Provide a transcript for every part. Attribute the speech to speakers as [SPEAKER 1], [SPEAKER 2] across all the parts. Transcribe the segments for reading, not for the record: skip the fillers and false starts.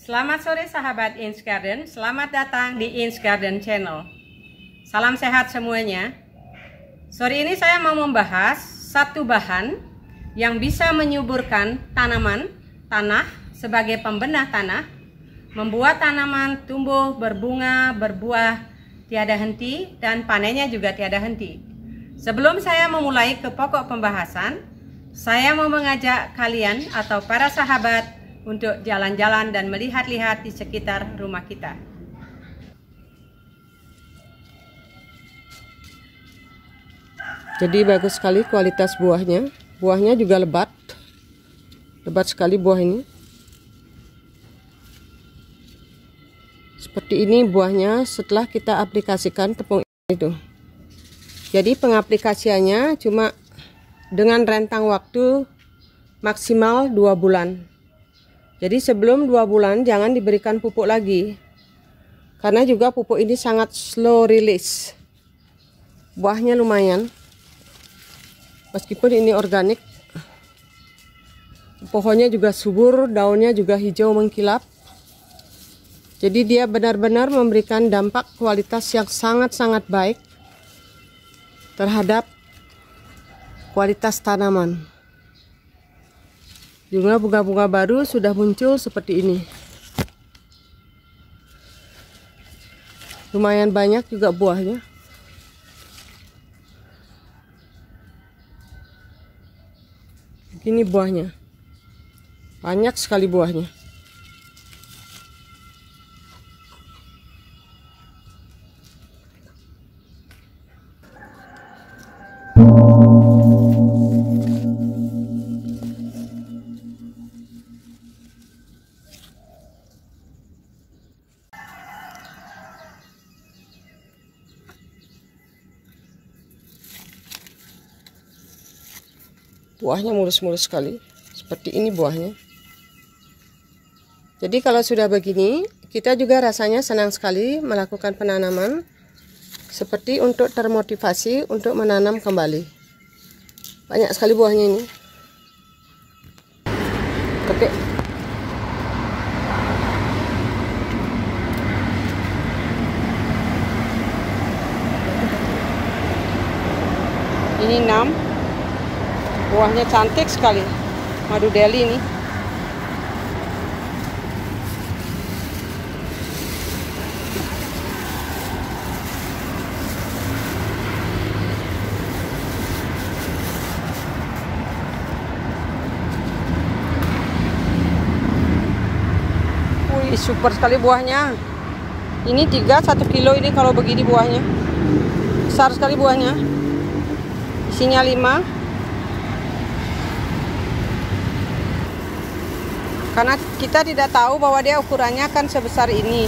[SPEAKER 1] Selamat sore sahabat Ins Garden, selamat datang di Ins Garden Channel. Salam sehat semuanya. Sore ini saya mau membahas satu bahan yang bisa menyuburkan tanaman, tanah sebagai pembenah tanah, membuat tanaman tumbuh, berbunga, berbuah tiada henti dan panennya juga tiada henti. Sebelum saya memulai ke pokok pembahasan, saya mau mengajak kalian atau para sahabat untuk jalan-jalan dan melihat-lihat di sekitar rumah kita.
[SPEAKER 2] Jadi bagus sekali kualitas buahnya. Buahnya juga lebat. Lebat sekali buah ini. Seperti ini buahnya setelah kita aplikasikan tepung itu. Jadi pengaplikasiannya cuma dengan rentang waktu maksimal 2 bulan. Jadi sebelum 2 bulan jangan diberikan pupuk lagi. Karena juga pupuk ini sangat slow release. Buahnya lumayan. Meskipun ini organik. Pohonnya juga subur, daunnya juga hijau mengkilap. Jadi dia benar-benar memberikan dampak kualitas yang sangat-sangat baik terhadap kualitas tanaman. Juga bunga-bunga baru sudah muncul seperti ini. Lumayan banyak juga buahnya. Begini buahnya. Banyak sekali buahnya. Buahnya mulus-mulus sekali. Seperti ini buahnya. Jadi kalau sudah begini, kita juga rasanya senang sekali melakukan penanaman. Seperti untuk termotivasi untuk menanam kembali. Banyak sekali buahnya ini. Petik. Ini 6. Buahnya cantik sekali. Madu Delhi ini. Wih, super sekali buahnya. Ini 1 kilo ini kalau begini buahnya. Besar sekali buahnya. Isinya 5. Karena kita tidak tahu bahwa dia ukurannya kan sebesar ini.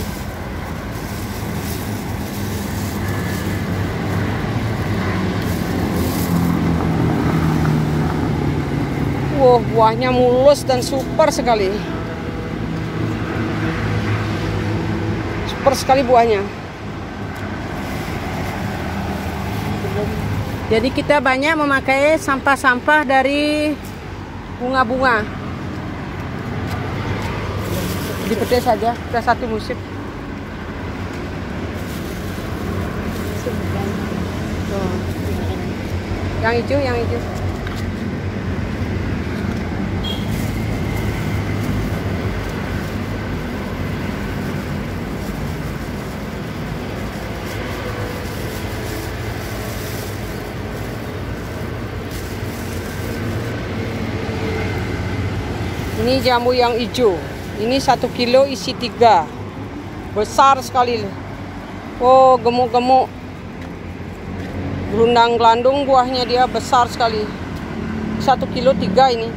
[SPEAKER 2] Wow, buahnya mulus dan super sekali. Super sekali buahnya. Jadi kita banyak memakai sampah-sampah dari bunga-bunga. Dipetik saja, kita satu musim. Tuh. Yang hijau, yang hijau. Ini jambu yang hijau. Ini 1 kilo isi 3. Besar sekali. Oh, gemuk-gemuk. Gelundang gelandung buahnya dia besar sekali. 1 kilo 3 ini.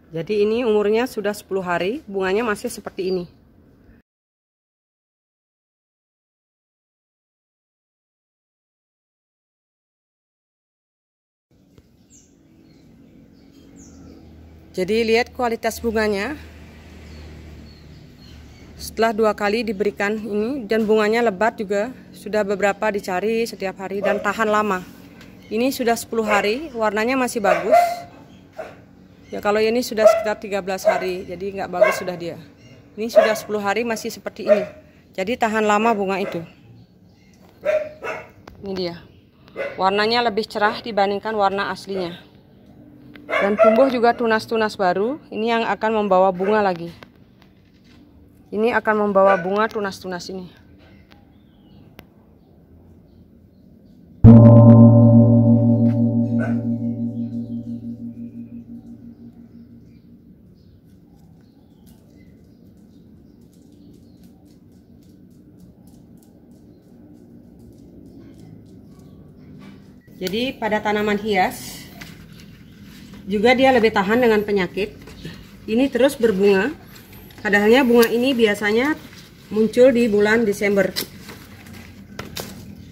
[SPEAKER 2] Jadi ini umurnya sudah 10 hari, bunganya masih seperti ini. Jadi lihat kualitas bunganya. Setelah 2 kali diberikan ini, dan bunganya lebat juga, sudah beberapa dicari setiap hari dan tahan lama. Ini sudah 10 hari, warnanya masih bagus. Ya kalau ini sudah sekitar 13 hari, jadi nggak bagus sudah dia. Ini sudah 10 hari masih seperti ini. Jadi tahan lama bunga itu. Ini dia. Warnanya lebih cerah dibandingkan warna aslinya. Dan tumbuh juga tunas-tunas baru. Ini yang akan membawa bunga lagi. Ini akan membawa bunga tunas-tunas ini. Jadi pada tanaman hias juga dia lebih tahan dengan penyakit. Ini terus berbunga. Padahalnya bunga ini biasanya muncul di bulan Desember.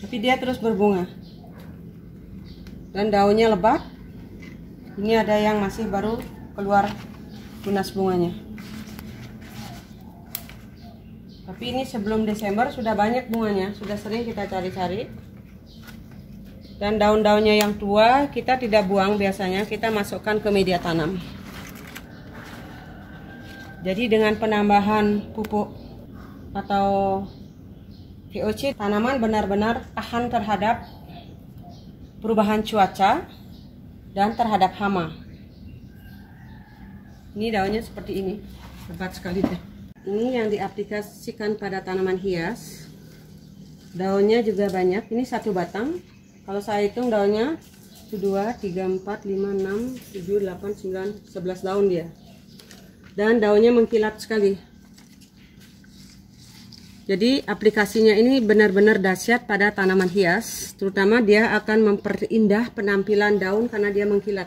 [SPEAKER 2] Tapi dia terus berbunga. Dan daunnya lebat. Ini ada yang masih baru keluar tunas bunganya. Tapi ini sebelum Desember sudah banyak bunganya, sudah sering kita cari-cari. Dan daun-daunnya yang tua kita tidak buang, biasanya kita masukkan ke media tanam. Jadi dengan penambahan pupuk atau VOC, tanaman benar-benar tahan terhadap perubahan cuaca dan terhadap hama. Ini daunnya seperti ini, lebat sekali deh. Ini yang diaplikasikan pada tanaman hias. Daunnya juga banyak, ini 1 batang. Kalau saya hitung daunnya 1, 2, 3, 4, 5, 6, 7, 8, 9, 11 daun dia. Dan daunnya mengkilat sekali. Jadi aplikasinya ini benar-benar dahsyat pada tanaman hias. Terutama dia akan memperindah penampilan daun karena dia mengkilat.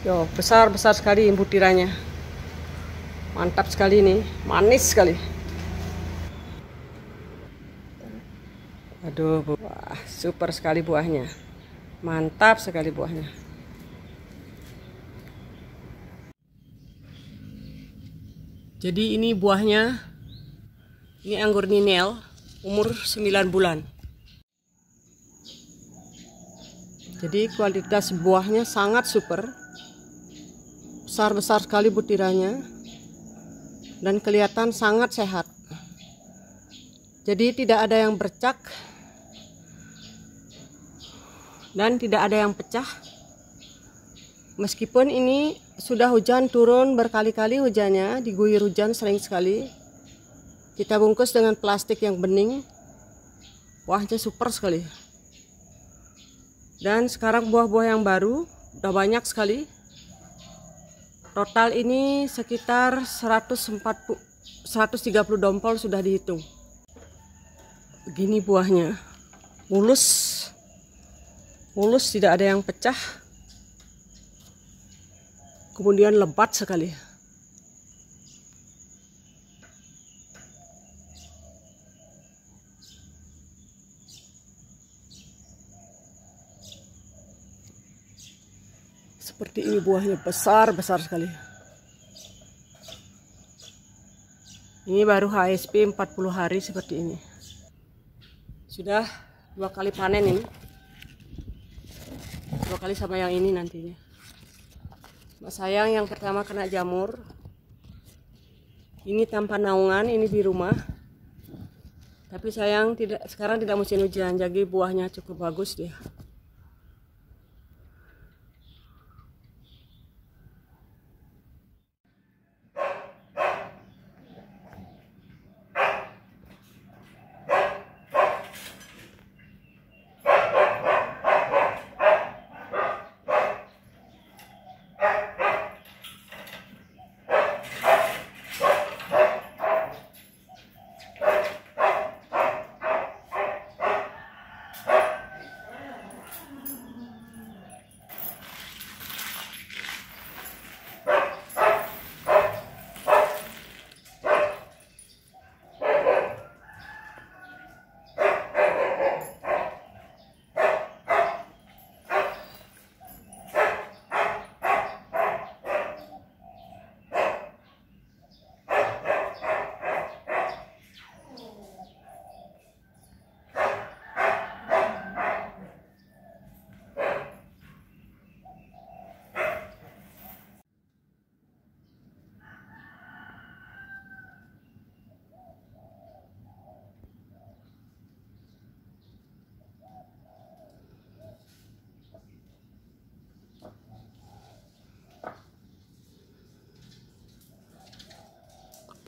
[SPEAKER 2] Yo, besar-besar sekali butirannya. Mantap sekali nih, manis sekali. Aduh, wah, super sekali buahnya. Mantap sekali buahnya. Jadi ini buahnya. Ini anggur ninel, umur 9 bulan. Jadi kualitas buahnya sangat super. Besar-besar sekali butirannya dan kelihatan sangat sehat. Jadi tidak ada yang bercak dan tidak ada yang pecah. Meskipun ini sudah hujan turun berkali-kali, hujannya diguyur hujan sering sekali. Kita bungkus dengan plastik yang bening. Buahnya super sekali. Dan sekarang buah-buah yang baru udah banyak sekali. Total ini sekitar 130 dompol sudah dihitung. Begini buahnya. Mulus. Mulus, tidak ada yang pecah. Kemudian lebat sekali. Seperti ini buahnya, besar-besar sekali. Ini baru HSP 40 hari seperti ini. Sudah 2 kali panen ini. 2 kali sama yang ini nantinya. Mas sayang yang pertama kena jamur. Ini tanpa naungan, ini di rumah. Tapi sayang sekarang tidak musim hujan, jadi buahnya cukup bagus dia.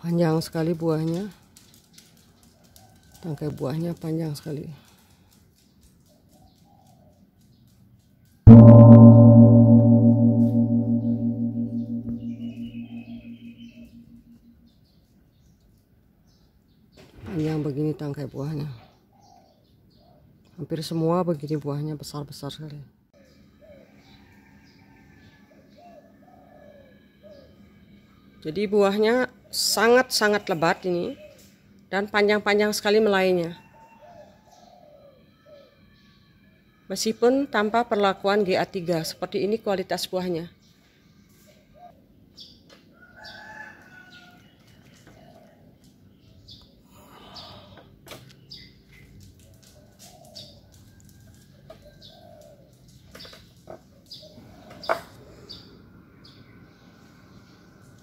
[SPEAKER 2] Panjang sekali buahnya. Tangkai buahnya panjang sekali. Panjang begini tangkai buahnya. Hampir semua begini buahnya, besar-besar sekali. Jadi buahnya sangat-sangat lebat ini dan panjang-panjang sekali melainya. Meskipun tanpa perlakuan GA3, seperti ini kualitas buahnya.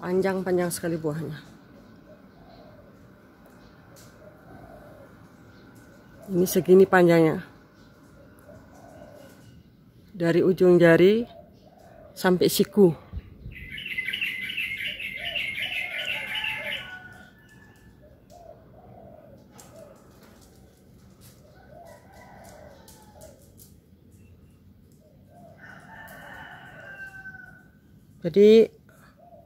[SPEAKER 2] Panjang-panjang sekali buahnya. Ini segini panjangnya. Dari ujung jari sampai siku. Jadi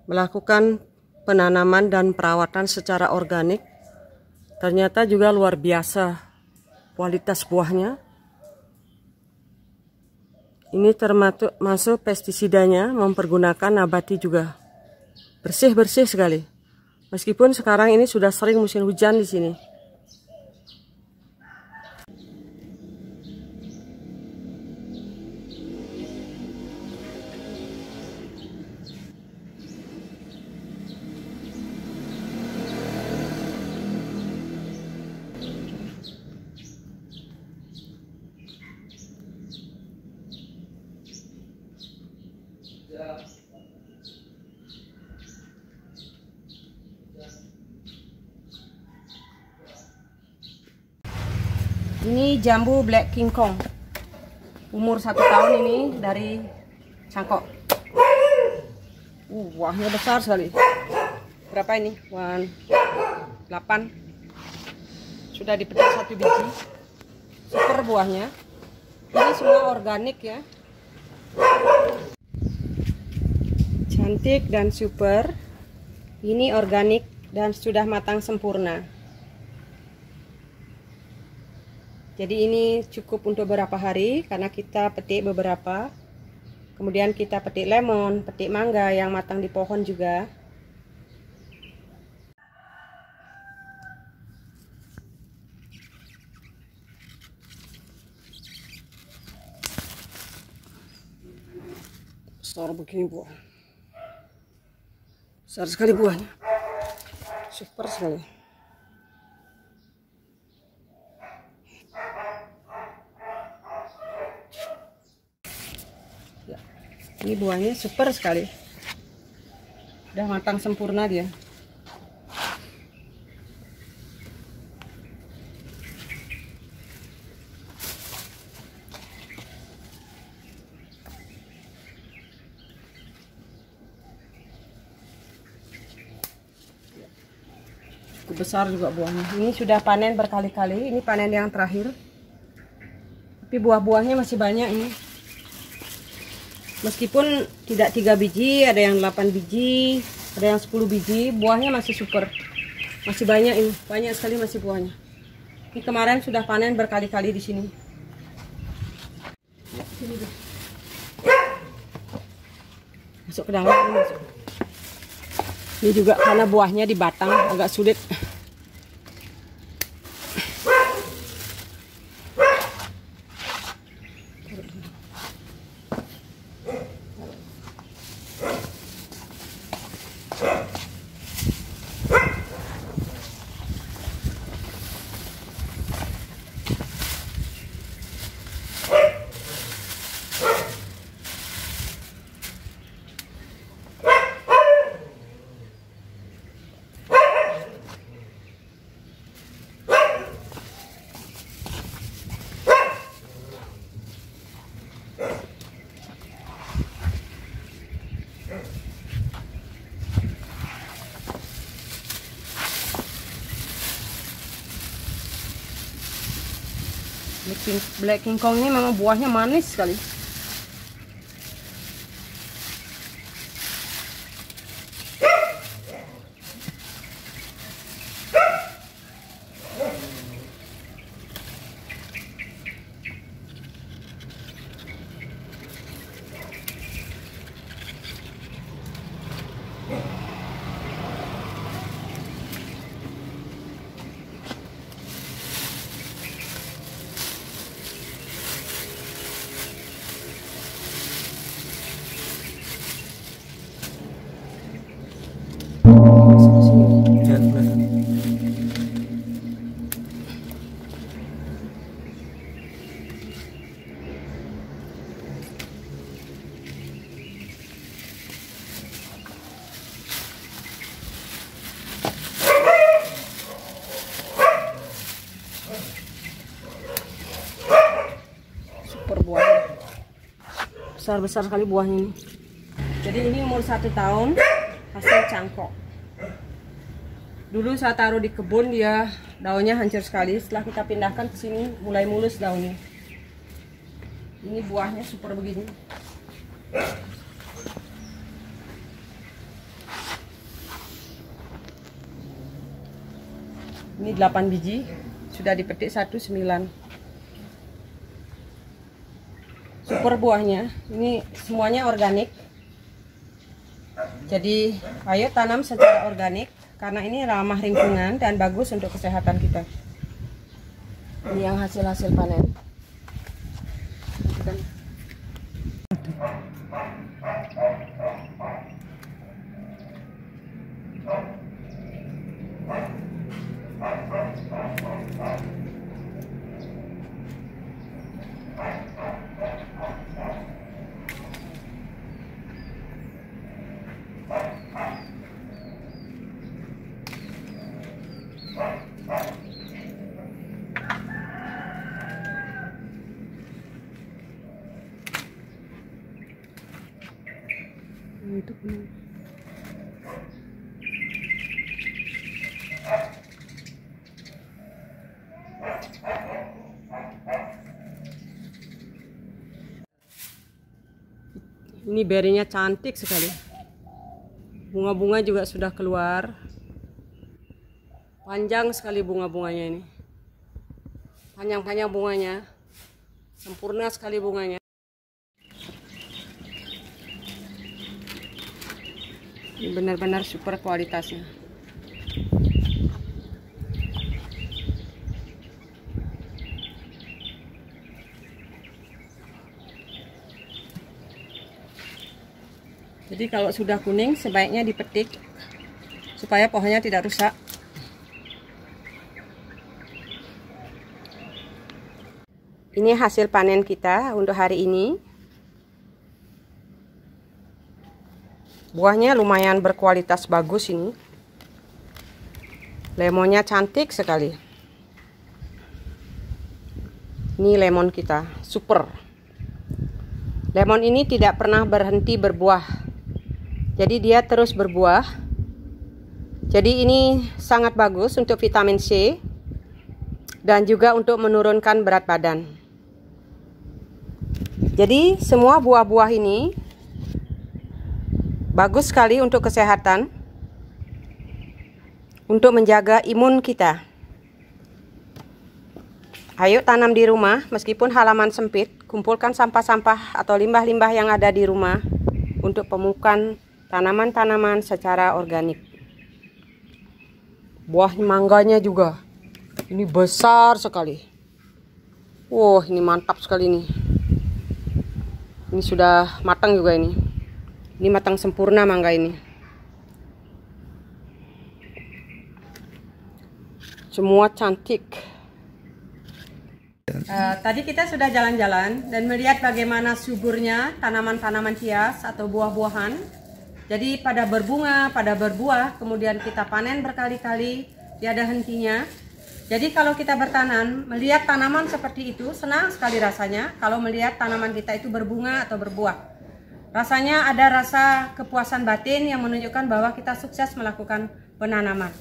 [SPEAKER 2] melakukan penanaman dan perawatan secara organik ternyata juga luar biasa kualitas buahnya. Ini termasuk pestisidanya mempergunakan nabati juga. Bersih-bersih sekali. Meskipun sekarang ini sudah sering musim hujan di sini. Ini jambu Black King Kong, umur 1 tahun ini dari Cangkok. Buahnya besar sekali. Berapa ini? 8. Sudah dipetik 1 biji. Super buahnya. Ini semua organik ya. Cantik dan super. Ini organik dan sudah matang sempurna. Jadi ini cukup untuk beberapa hari karena kita petik beberapa. Kemudian kita petik lemon, petik mangga yang matang di pohon juga. Besar begini buah. Besar sekali buahnya. Super sekali. Ini buahnya super sekali. Udah matang sempurna dia. Cukup besar juga buahnya. Ini sudah panen berkali-kali. Ini panen yang terakhir. Tapi buah-buahnya masih banyak ini. Meskipun tidak 3 biji, ada yang 8 biji, ada yang 10 biji, buahnya masih super. Masih banyak ini, banyak sekali masih buahnya. Ini kemarin sudah panen berkali-kali di sini. Masuk ke dalam ini masuk. Ini juga karena buahnya di batang agak sulit. Black King Kong ini memang buahnya manis sekali. Super buahnya, besar-besar sekali buahnya ini. Jadi ini umur 1 tahun, hasil cangkok. Dulu saya taruh di kebun, dia daunnya hancur sekali. Setelah kita pindahkan ke sini mulai mulus daunnya. Ini buahnya super begini. Ini 8 biji, sudah dipetik 1,9. Super buahnya, ini semuanya organik. Jadi ayo tanam secara organik, karena ini ramah lingkungan dan bagus untuk kesehatan kita. Ini yang hasil panen. Itu penuh. Ini berinya cantik sekali. Bunga-bunga juga sudah keluar. Panjang sekali bunga-bunganya ini. Panjang-panjang bunganya. Sempurna sekali bunganya. Ini benar-benar super kualitasnya. Jadi kalau sudah kuning sebaiknya dipetik supaya pohonnya tidak rusak. Ini hasil panen kita untuk hari ini. Buahnya lumayan berkualitas bagus ini. Lemonnya cantik sekali. Ini lemon kita, super. Lemon ini tidak pernah berhenti berbuah. Jadi dia terus berbuah. Jadi ini sangat bagus untuk vitamin C dan juga untuk menurunkan berat badan. Jadi semua buah-buah ini bagus sekali untuk kesehatan, untuk menjaga imun kita. Ayo tanam di rumah, meskipun halaman sempit, kumpulkan sampah-sampah atau limbah-limbah yang ada di rumah untuk pemupukan tanaman-tanaman secara organik. Buah mangganya juga, ini besar sekali. Wah, ini mantap sekali nih. Ini sudah matang juga ini. Ini matang sempurna mangga ini. Semua cantik. Tadi kita sudah jalan-jalan dan melihat bagaimana suburnya tanaman-tanaman hias atau buah-buahan. Jadi pada berbunga, pada berbuah, kemudian kita panen berkali-kali, tiada hentinya. Jadi kalau kita bertanam, melihat tanaman seperti itu, senang sekali rasanya kalau melihat tanaman kita itu berbunga atau berbuah. Rasanya ada rasa kepuasan batin yang menunjukkan bahwa kita sukses melakukan penanaman.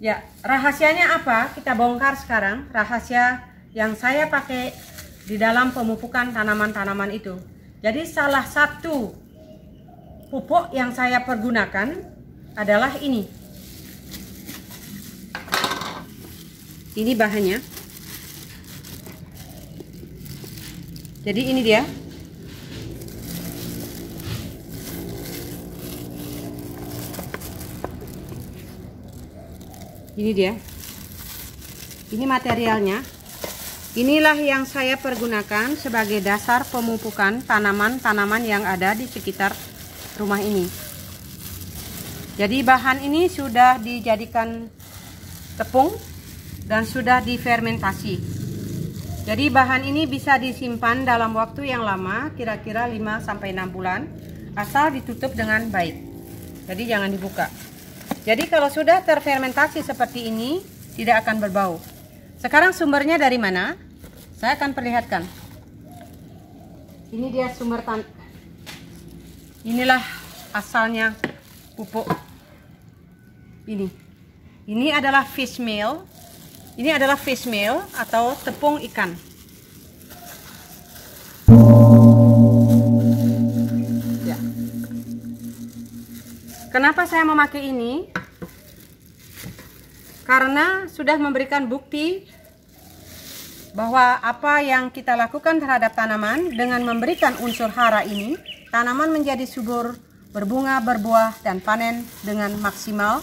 [SPEAKER 2] Ya, rahasianya apa? Kita bongkar sekarang. Rahasia
[SPEAKER 1] yang saya pakai di dalam pemupukan tanaman-tanaman itu. Jadi salah satu pupuk yang saya pergunakan adalah ini. Ini bahannya. Jadi ini dia. Ini dia. Ini materialnya. Inilah yang saya pergunakan sebagai dasar pemupukan tanaman-tanaman yang ada di sekitar rumah ini. Jadi bahan ini sudah dijadikan tepung dan sudah difermentasi. Jadi bahan ini bisa disimpan dalam waktu yang lama, kira-kira 5-6 bulan, asal ditutup dengan baik. Jadi jangan dibuka. Jadi kalau sudah terfermentasi seperti ini, tidak akan berbau. Sekarang sumbernya dari mana? Saya akan perlihatkan. Ini dia sumber inilah asalnya pupuk ini. Ini adalah fish meal. Ini adalah fish meal atau tepung ikan. Ya. Kenapa saya memakai ini? Karena sudah memberikan bukti bahwa apa yang kita lakukan terhadap tanaman dengan memberikan unsur hara ini, tanaman menjadi subur, berbunga, berbuah, dan panen dengan maksimal,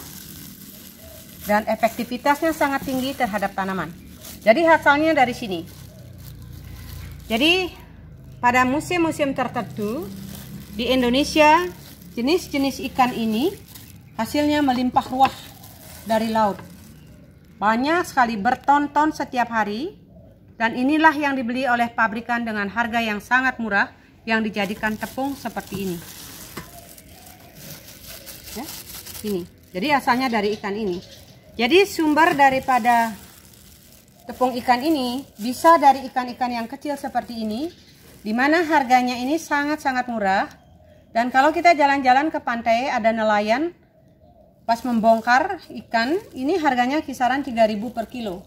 [SPEAKER 1] dan efektivitasnya sangat tinggi terhadap tanaman. Jadi hasilnya dari sini. Jadi pada musim-musim tertentu di Indonesia, jenis-jenis ikan ini hasilnya melimpah ruah dari laut. Banyak sekali, berton-ton setiap hari, dan inilah yang dibeli oleh pabrikan dengan harga yang sangat murah yang dijadikan tepung seperti ini. Ya, ini. Jadi asalnya dari ikan ini. Jadi sumber daripada tepung ikan ini bisa dari ikan-ikan yang kecil seperti ini, di mana harganya ini sangat-sangat murah. Dan kalau kita jalan-jalan ke pantai, ada nelayan pas membongkar ikan, ini harganya kisaran 3.000 per kilo.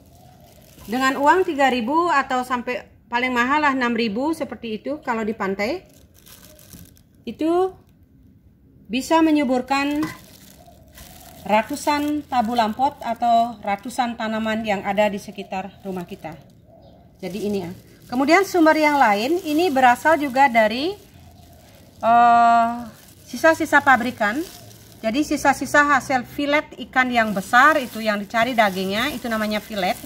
[SPEAKER 1] Dengan uang 3.000 atau sampai paling mahal lah 6.000 seperti itu kalau di pantai, itu bisa menyuburkan ratusan tabu lampot atau ratusan tanaman yang ada di sekitar rumah kita. Jadi ini ya. Kemudian sumber yang lain ini berasal juga dari sisa-sisa pabrikan. Jadi sisa-sisa hasil filet ikan yang besar itu yang dicari dagingnya, itu namanya filet.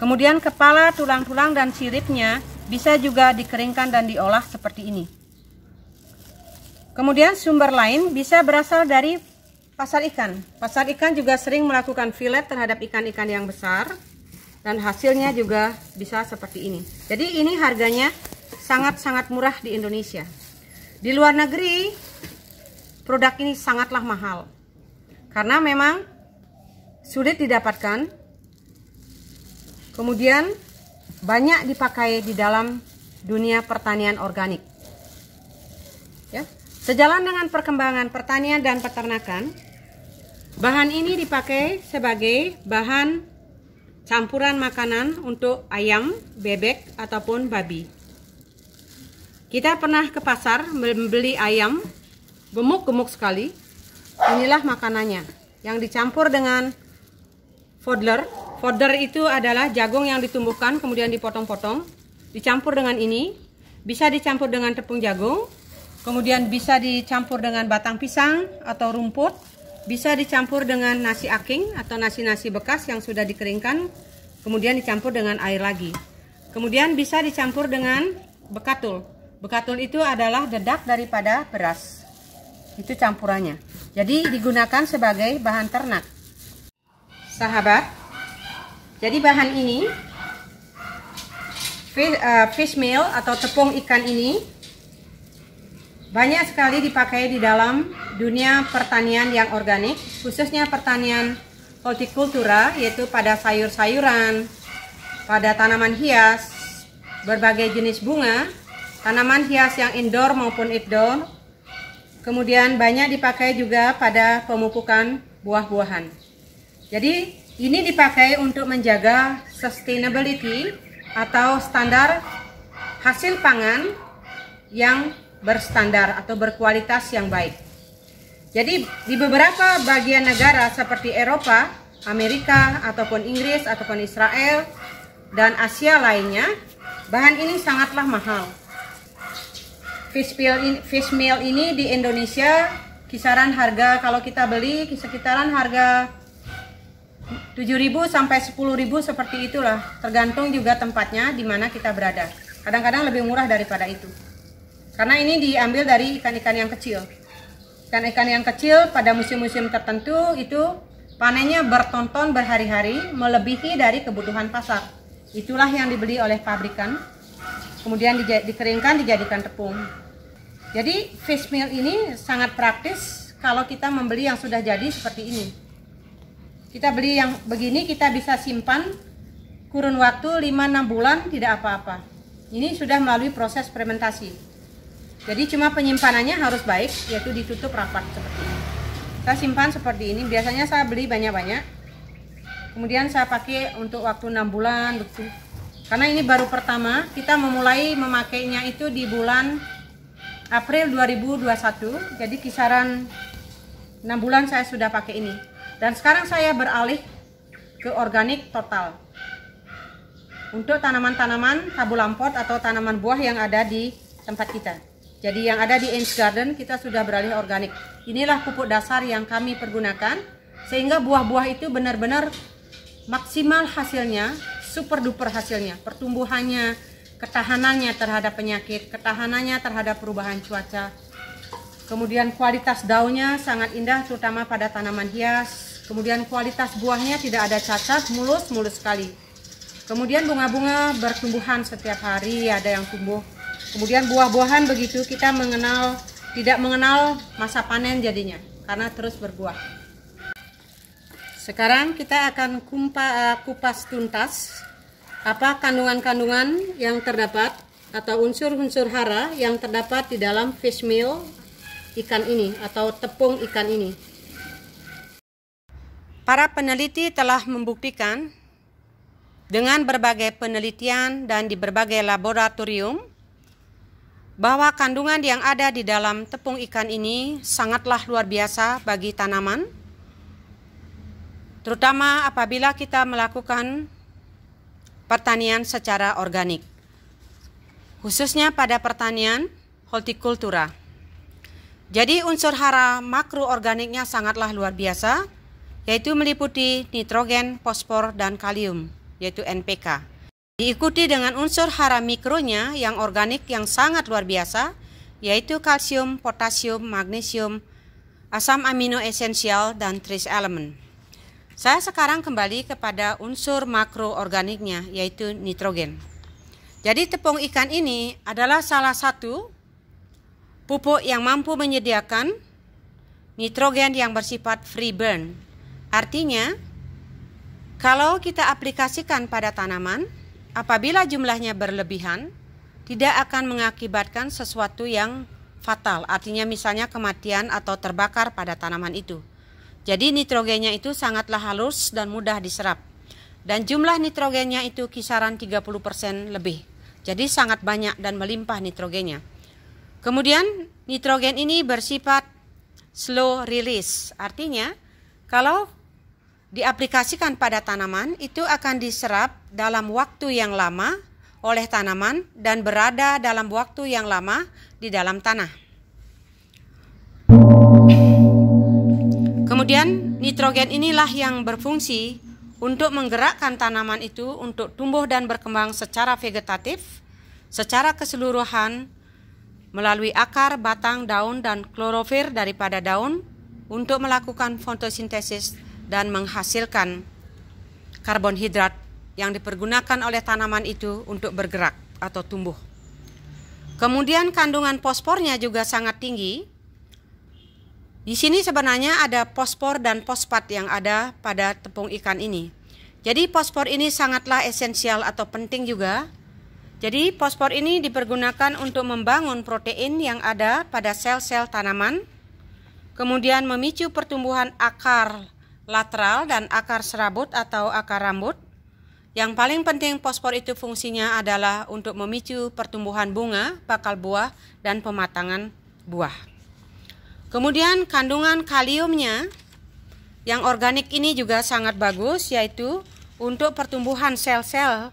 [SPEAKER 1] Kemudian kepala, tulang-tulang, dan siripnya bisa juga dikeringkan dan diolah seperti ini. Kemudian sumber lain bisa berasal dari pasar ikan. Pasar ikan juga sering melakukan filet terhadap ikan-ikan yang besar, dan hasilnya juga bisa seperti ini. Jadi ini harganya sangat-sangat murah di Indonesia. Di luar negeri produk ini sangatlah mahal karena memang sulit didapatkan, kemudian banyak dipakai di dalam dunia pertanian organik. Ya. Sejalan dengan perkembangan pertanian dan peternakan, bahan ini dipakai sebagai bahan campuran makanan untuk ayam, bebek, ataupun babi. Kita pernah ke pasar membeli ayam gemuk-gemuk sekali. Inilah makanannya yang dicampur dengan fodder. Fodder itu adalah jagung yang ditumbuhkan kemudian dipotong-potong, dicampur dengan ini. Bisa dicampur dengan tepung jagung, kemudian bisa dicampur dengan batang pisang atau rumput, bisa dicampur dengan nasi aking atau nasi-nasi bekas yang sudah dikeringkan, kemudian dicampur dengan air lagi. Kemudian bisa dicampur dengan bekatul. Bekatul itu adalah dedak daripada beras. Itu campurannya. Jadi digunakan sebagai bahan ternak. Sahabat, jadi bahan ini fish meal atau tepung ikan ini banyak sekali dipakai di dalam dunia pertanian yang organik, khususnya pertanian hortikultura, yaitu pada sayur-sayuran, pada tanaman hias, berbagai jenis bunga, tanaman hias yang indoor maupun outdoor. Kemudian banyak dipakai juga pada pemupukan buah-buahan. Jadi ini dipakai untuk menjaga sustainability atau standar hasil pangan yang berstandar atau berkualitas yang baik. Jadi di beberapa bagian negara seperti Eropa, Amerika, ataupun Inggris, ataupun Israel, dan Asia lainnya, bahan ini sangatlah mahal. Fish meal ini di Indonesia kisaran harga, kalau kita beli sekitaran harga 7.000 sampai 10.000 seperti itulah, tergantung juga tempatnya di mana kita berada. Kadang-kadang lebih murah daripada itu. Karena ini diambil dari ikan-ikan yang kecil. Ikan-ikan yang kecil pada musim-musim tertentu itu panennya bertonton berhari-hari, melebihi dari kebutuhan pasar. Itulah yang dibeli oleh pabrikan, kemudian dikeringkan, dijadikan tepung. Jadi fish meal ini sangat praktis kalau kita membeli yang sudah jadi seperti ini. Kita beli yang begini, kita bisa simpan kurun waktu 5-6 bulan tidak apa-apa. Ini sudah melalui proses fermentasi. Jadi cuma penyimpanannya harus baik, yaitu ditutup rapat seperti ini. Saya simpan seperti ini, biasanya saya beli banyak-banyak. Kemudian saya pakai untuk waktu 6 bulan betul. Karena ini baru pertama, kita memulai memakainya itu di bulan April 2021, jadi kisaran 6 bulan saya sudah pakai ini. Dan sekarang saya beralih ke organik total untuk tanaman-tanaman tabula pot atau tanaman buah yang ada di tempat kita. Jadi yang ada di Inns Garden kita sudah beralih organik. Inilah pupuk dasar yang kami pergunakan sehingga buah-buah itu benar-benar maksimal hasilnya, super duper hasilnya, pertumbuhannya, ketahanannya terhadap penyakit, ketahanannya terhadap perubahan cuaca. Kemudian kualitas daunnya sangat indah, terutama pada tanaman hias. Kemudian kualitas buahnya tidak ada cacat, mulus sekali. Kemudian bunga-bunga bertumbuhan setiap hari, ada yang tumbuh. Kemudian buah-buahan begitu, kita tidak mengenal masa panen jadinya, karena terus berbuah. Sekarang kita akan kupas tuntas apa kandungan-kandungan yang terdapat atau unsur-unsur hara yang terdapat di dalam fish meal ikan ini atau tepung ikan ini. Para peneliti telah membuktikan dengan berbagai penelitian dan di berbagai laboratorium bahwa kandungan yang ada di dalam tepung ikan ini sangatlah luar biasa bagi tanaman, terutama apabila kita melakukan pertanian secara organik, khususnya pada pertanian hortikultura. Jadi unsur hara makroorganiknya sangatlah luar biasa, yaitu meliputi nitrogen, fosfor, dan kalium, yaitu NPK. Diikuti dengan unsur hara mikronya yang organik yang sangat luar biasa, yaitu kalsium, potasium, magnesium, asam amino esensial, dan trace element. Saya sekarang kembali kepada unsur makroorganiknya, yaitu nitrogen. Jadi tepung ikan ini adalah salah satu pupuk yang mampu menyediakan nitrogen yang bersifat free burn. Artinya, kalau kita aplikasikan pada tanaman, apabila jumlahnya berlebihan, tidak akan mengakibatkan sesuatu yang fatal. Artinya misalnya kematian atau terbakar pada tanaman itu. Jadi nitrogennya itu sangatlah halus dan mudah diserap. Dan jumlah nitrogennya itu kisaran 30% lebih. Jadi sangat banyak dan melimpah nitrogennya. Kemudian nitrogen ini bersifat slow release. Artinya kalau diaplikasikan pada tanaman itu akan diserap dalam waktu yang lama oleh tanaman dan berada dalam waktu yang lama di dalam tanah. Kemudian nitrogen inilah yang berfungsi untuk menggerakkan tanaman itu untuk tumbuh dan berkembang secara vegetatif, secara keseluruhan melalui akar, batang, daun, dan klorofil daripada daun untuk melakukan fotosintesis dan menghasilkan karbonhidrat yang dipergunakan oleh tanaman itu untuk bergerak atau tumbuh. Kemudian kandungan fosfornya juga sangat tinggi. Di sini sebenarnya ada fosfor dan fosfat yang ada pada tepung ikan ini. Jadi fosfor ini sangatlah esensial atau penting juga. Jadi fosfor ini dipergunakan untuk membangun protein yang ada pada sel-sel tanaman, kemudian memicu pertumbuhan akar lateral dan akar serabut atau akar rambut, Yang paling penting fosfor itu fungsinya adalah untuk memicu pertumbuhan bunga, bakal buah, dan pematangan buah. Kemudian kandungan kaliumnya yang organik ini juga sangat bagus, yaitu untuk pertumbuhan sel-sel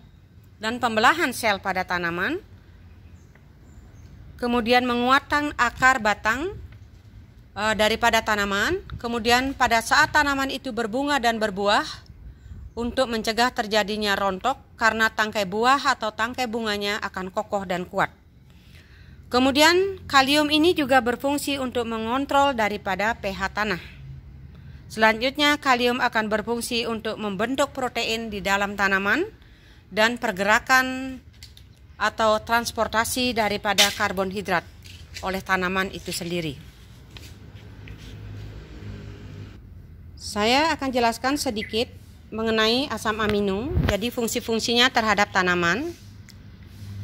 [SPEAKER 1] dan pembelahan sel pada tanaman. Kemudian menguatkan akar batang daripada tanaman. Kemudian pada saat tanaman itu berbunga dan berbuah, untuk mencegah terjadinya rontok karena tangkai buah atau tangkai bunganya akan kokoh dan kuat. Kemudian kalium ini juga berfungsi untuk mengontrol daripada pH tanah. Selanjutnya kalium akan berfungsi untuk membentuk protein di dalam tanaman dan pergerakan atau transportasi daripada karbohidrat oleh tanaman itu sendiri. Saya akan jelaskan sedikit mengenai asam amino. Jadi fungsi-fungsinya terhadap tanaman,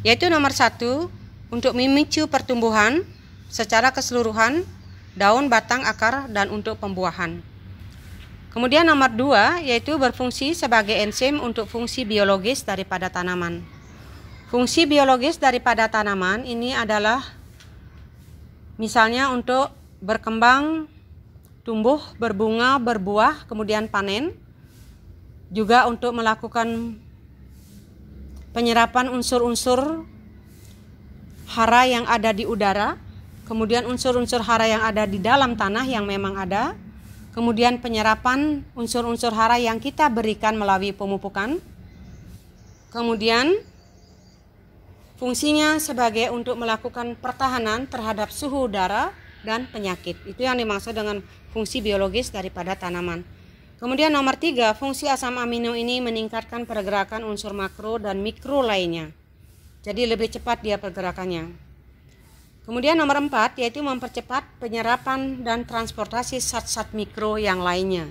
[SPEAKER 1] yaitu nomor 1, untuk memicu pertumbuhan secara keseluruhan daun, batang, akar, dan untuk pembuahan. Kemudian nomor 2, yaitu berfungsi sebagai enzim untuk fungsi biologis daripada tanaman. Fungsi biologis daripada tanaman ini adalah misalnya untuk berkembang, tumbuh, berbunga, berbuah, kemudian panen. Juga untuk melakukan penyerapan unsur-unsur hara yang ada di udara, kemudian unsur-unsur hara yang ada di dalam tanah yang memang ada, kemudian penyerapan unsur-unsur hara yang kita berikan melalui pemupukan, kemudian fungsinya sebagai untuk melakukan pertahanan terhadap suhu udara dan penyakit. Itu yang dimaksud dengan fungsi biologis daripada tanaman. Kemudian nomor 3, fungsi asam amino ini meningkatkan pergerakan unsur makro dan mikro lainnya. Jadi lebih cepat dia pergerakannya. Kemudian nomor 4, yaitu mempercepat penyerapan dan transportasi zat-zat mikro yang lainnya.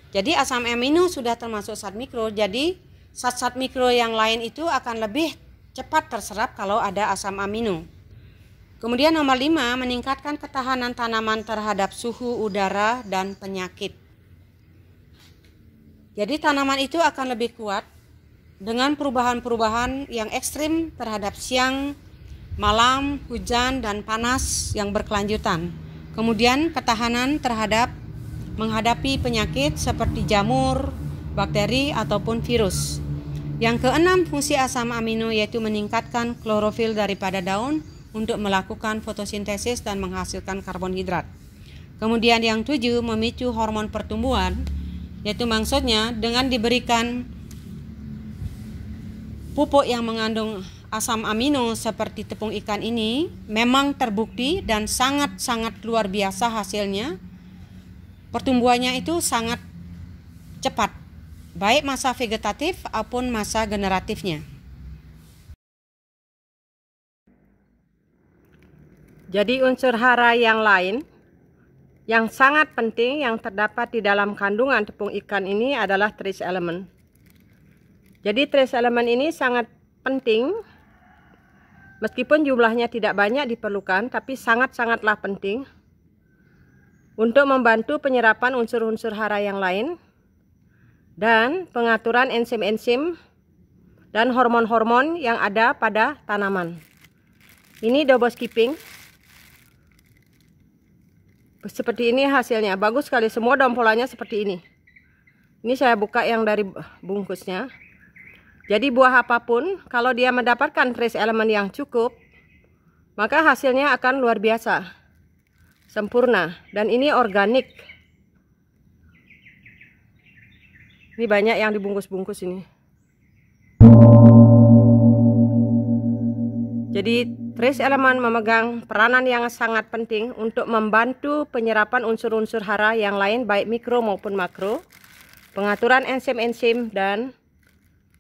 [SPEAKER 1] Jadi asam amino sudah termasuk zat mikro, jadi zat-zat mikro yang lain itu akan lebih cepat terserap kalau ada asam amino. Kemudian nomor 5, meningkatkan ketahanan tanaman terhadap suhu udara dan penyakit. Jadi tanaman itu akan lebih kuat dengan perubahan-perubahan yang ekstrim terhadap siang, malam, hujan, dan panas yang berkelanjutan. Kemudian ketahanan terhadap menghadapi penyakit seperti jamur, bakteri, ataupun virus. Yang keenam, fungsi asam amino yaitu meningkatkan klorofil daripada daun untuk melakukan fotosintesis dan menghasilkan karbohidrat. Kemudian yang 7, memicu hormon pertumbuhan, yaitu maksudnya dengan diberikan pupuk yang mengandung asam amino seperti tepung ikan ini memang terbukti dan sangat-sangat luar biasa hasilnya. Pertumbuhannya itu sangat cepat, baik masa vegetatif maupun masa generatifnya. Jadi unsur hara yang lain yang sangat penting yang terdapat di dalam kandungan tepung ikan ini adalah trace element. Jadi trace element ini sangat penting, meskipun jumlahnya tidak banyak diperlukan, tapi sangat-sangatlah penting untuk membantu penyerapan unsur-unsur hara yang lain dan pengaturan enzim-enzim dan hormon-hormon yang ada pada tanaman. Ini double skipping. Seperti ini hasilnya, bagus sekali, semua daun polanya seperti ini. Ini saya buka yang dari bungkusnya. Jadi buah apapun, kalau dia mendapatkan trace element yang cukup, maka hasilnya akan luar biasa, sempurna, dan ini organik. Ini banyak yang dibungkus-bungkus ini. Jadi trace element memegang peranan yang sangat penting untuk membantu penyerapan unsur-unsur hara yang lain baik mikro maupun makro, pengaturan enzim-enzim dan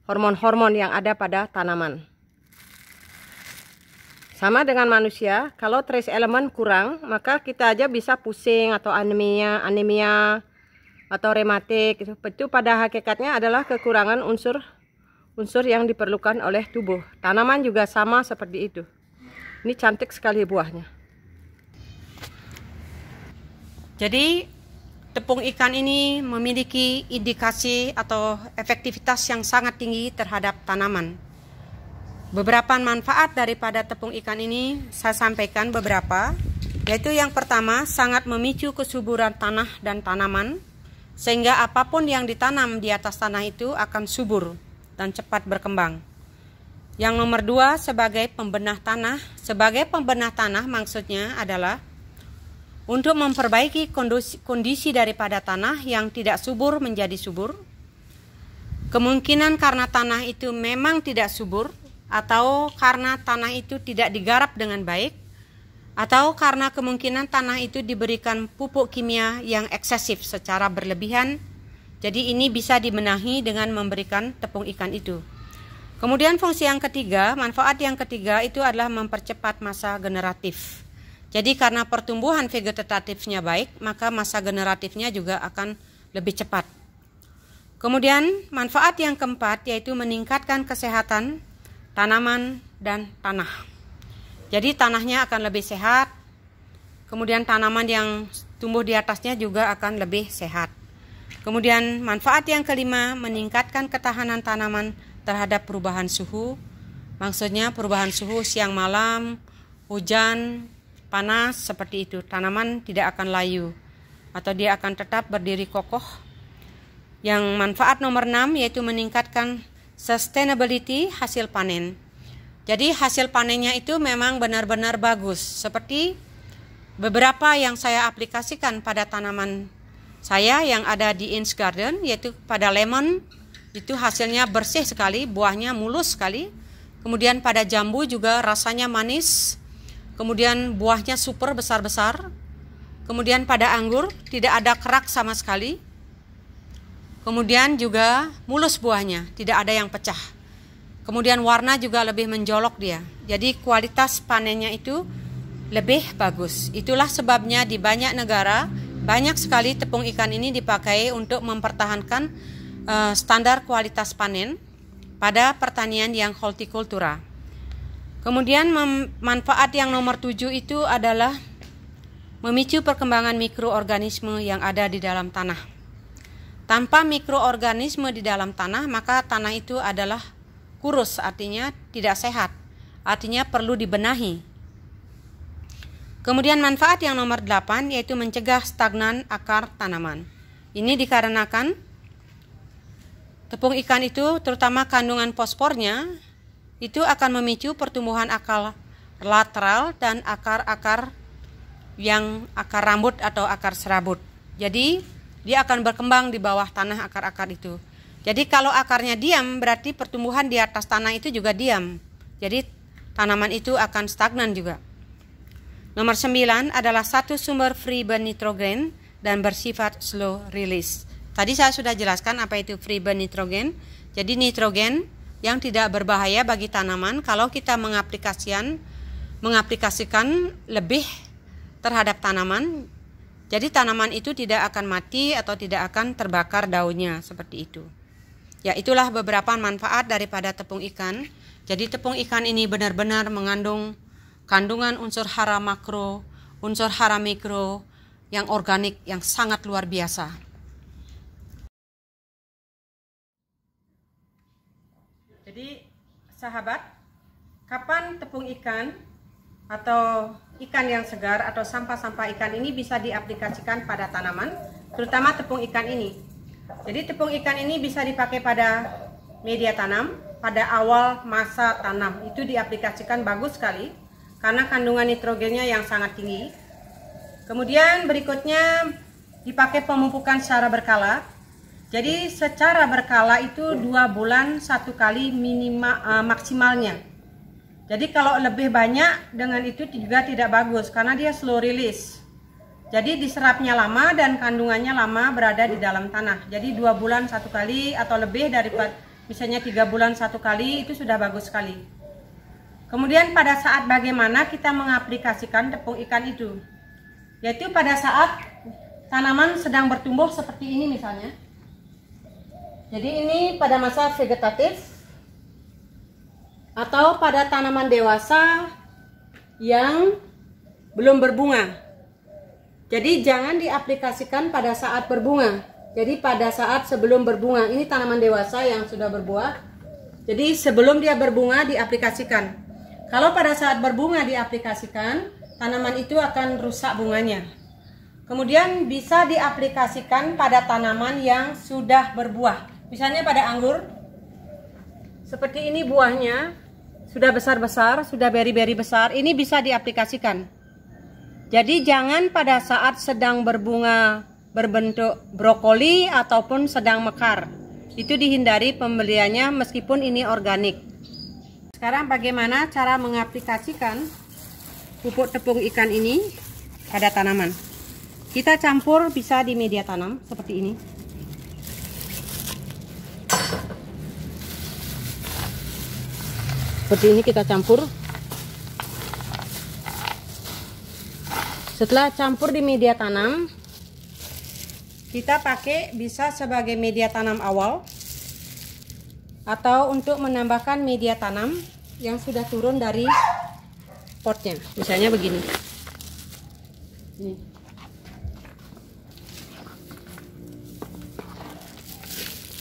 [SPEAKER 1] hormon-hormon yang ada pada tanaman. Sama dengan manusia, kalau trace element kurang, maka kita aja bisa pusing atau anemia atau rematik. Itu pada hakikatnya adalah kekurangan unsur yang diperlukan oleh tubuh. Tanaman juga sama seperti itu. Ini cantik sekali buahnya. Jadi tepung ikan ini memiliki indikasi atau efektivitas yang sangat tinggi terhadap tanaman. Beberapa manfaat daripada tepung ikan ini saya sampaikan beberapa, yaitu yang pertama, sangat memicu kesuburan tanah dan tanaman, sehingga apapun yang ditanam di atas tanah itu akan subur dan cepat berkembang. Yang nomor dua, sebagai pembenah tanah. Sebagai pembenah tanah maksudnya adalah untuk memperbaiki kondisi daripada tanah yang tidak subur menjadi subur. Kemungkinan karena tanah itu memang tidak subur, atau karena tanah itu tidak digarap dengan baik, atau karena kemungkinan tanah itu diberikan pupuk kimia yang eksesif secara berlebihan. Jadi ini bisa dibenahi dengan memberikan tepung ikan itu. Kemudian fungsi yang ketiga, manfaat yang ketiga itu adalah mempercepat masa generatif. Jadi karena pertumbuhan vegetatifnya baik, maka masa generatifnya juga akan lebih cepat. Kemudian manfaat yang keempat yaitu meningkatkan kesehatan tanaman dan tanah. Jadi tanahnya akan lebih sehat, kemudian tanaman yang tumbuh di atasnya juga akan lebih sehat. Kemudian manfaat yang kelima, meningkatkan ketahanan tanaman terhadap perubahan suhu. Maksudnya perubahan suhu siang malam, hujan, panas, seperti itu. Tanaman tidak akan layu atau dia akan tetap berdiri kokoh. Yang manfaat nomor 6 yaitu meningkatkan sustainability hasil panen. Jadi hasil panennya itu memang benar-benar bagus. Seperti beberapa yang saya aplikasikan pada tanaman saya yang ada di In's Garden, yaitu pada lemon, itu hasilnya bersih sekali, buahnya mulus sekali. Kemudian pada jambu juga rasanya manis. Kemudian buahnya super besar-besar. Kemudian pada anggur tidak ada kerak sama sekali. Kemudian juga mulus buahnya, tidak ada yang pecah. Kemudian warna juga lebih menjolok dia. Jadi kualitas panennya itu lebih bagus. Itulah sebabnya di banyak negara banyak sekali tepung ikan ini dipakai untuk mempertahankan standar kualitas panen pada pertanian yang hortikultura. Kemudian manfaat yang nomor 7 itu adalah memicu perkembangan mikroorganisme yang ada di dalam tanah. Tanpa mikroorganisme di dalam tanah, maka tanah itu adalah kurus, artinya tidak sehat, artinya perlu dibenahi. Kemudian manfaat yang nomor 8 yaitu mencegah stagnan akar tanaman. Ini dikarenakan tepung ikan itu terutama kandungan fosfornya itu akan memicu pertumbuhan akar lateral dan akar-akar yang akar rambut atau akar serabut. Jadi dia akan berkembang di bawah tanah akar-akar itu. Jadi kalau akarnya diam berarti pertumbuhan di atas tanah itu juga diam. Jadi tanaman itu akan stagnan juga. Nomor 9 adalah satu sumber free burn nitrogen dan bersifat slow release. Tadi saya sudah jelaskan apa itu free burn nitrogen. Jadi nitrogen yang tidak berbahaya bagi tanaman kalau kita mengaplikasikan lebih terhadap tanaman. Jadi tanaman itu tidak akan mati atau tidak akan terbakar daunnya, seperti itu. Ya, itulah beberapa manfaat daripada tepung ikan. Jadi tepung ikan ini benar-benar mengandung kandungan unsur hara makro, unsur hara mikro yang organik yang sangat luar biasa. Jadi sahabat, kapan tepung ikan atau ikan yang segar atau sampah-sampah ikan ini bisa diaplikasikan pada tanaman, terutama tepung ikan ini. Jadi tepung ikan ini bisa dipakai pada media tanam, pada awal masa tanam. Itu diaplikasikan bagus sekali karena kandungan nitrogennya yang sangat tinggi. Kemudian berikutnya dipakai pemupukan secara berkala. Jadi secara berkala itu 2 bulan 1 kali maksimalnya. Jadi kalau lebih banyak dengan itu juga tidak bagus karena dia slow release. Jadi diserapnya lama dan kandungannya lama berada di dalam tanah. Jadi 2 bulan 1 kali atau lebih daripada misalnya 3 bulan 1 kali itu sudah bagus sekali. Kemudian pada saat bagaimana kita mengaplikasikan tepung ikan itu, yaitu pada saat tanaman sedang bertumbuh seperti ini misalnya. Jadi ini pada masa vegetatif atau pada tanaman dewasa yang belum berbunga. Jadi jangan diaplikasikan pada saat berbunga. Jadi pada saat sebelum berbunga. Ini tanaman dewasa yang sudah berbuah. Jadi sebelum dia berbunga diaplikasikan. Kalau pada saat berbunga diaplikasikan, tanaman itu akan rusak bunganya. Kemudian bisa diaplikasikan pada tanaman yang sudah berbuah. Misalnya pada anggur. Seperti ini buahnya. Sudah besar-besar, sudah beri-beri besar. Ini bisa diaplikasikan. Jadi jangan pada saat sedang berbunga berbentuk brokoli ataupun sedang mekar. Itu dihindari pembeliannya meskipun ini organik. Sekarang bagaimana cara mengaplikasikan pupuk tepung ikan ini pada tanaman. Kita campur bisa di media tanam seperti ini. Seperti ini kita campur. Setelah campur di media tanam, kita pakai bisa sebagai media tanam awal atau untuk menambahkan media tanam yang sudah turun dari potnya. Misalnya begini.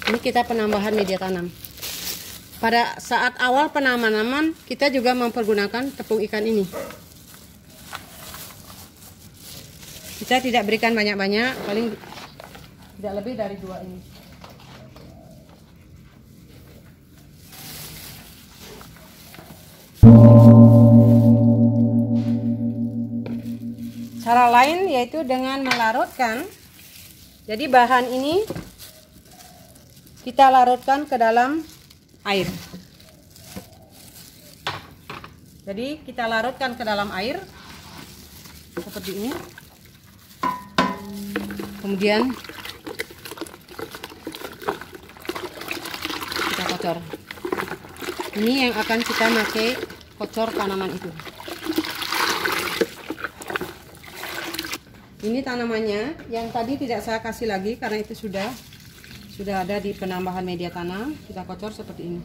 [SPEAKER 1] Ini kita penambahan media tanam. Pada saat awal penanaman kita juga mempergunakan tepung ikan ini. Kita tidak berikan banyak-banyak, paling tidak lebih dari 2 ini. Cara lain yaitu dengan melarutkan. Jadi bahan ini kita larutkan ke dalam air. Jadi kita larutkan ke dalam air seperti ini. Kemudian kita kocor. Ini yang akan kita pakai kocor tanaman itu. Ini tanamannya yang tadi tidak saya kasih lagi karena itu sudah ada di penambahan media tanam. Kita kocor seperti ini.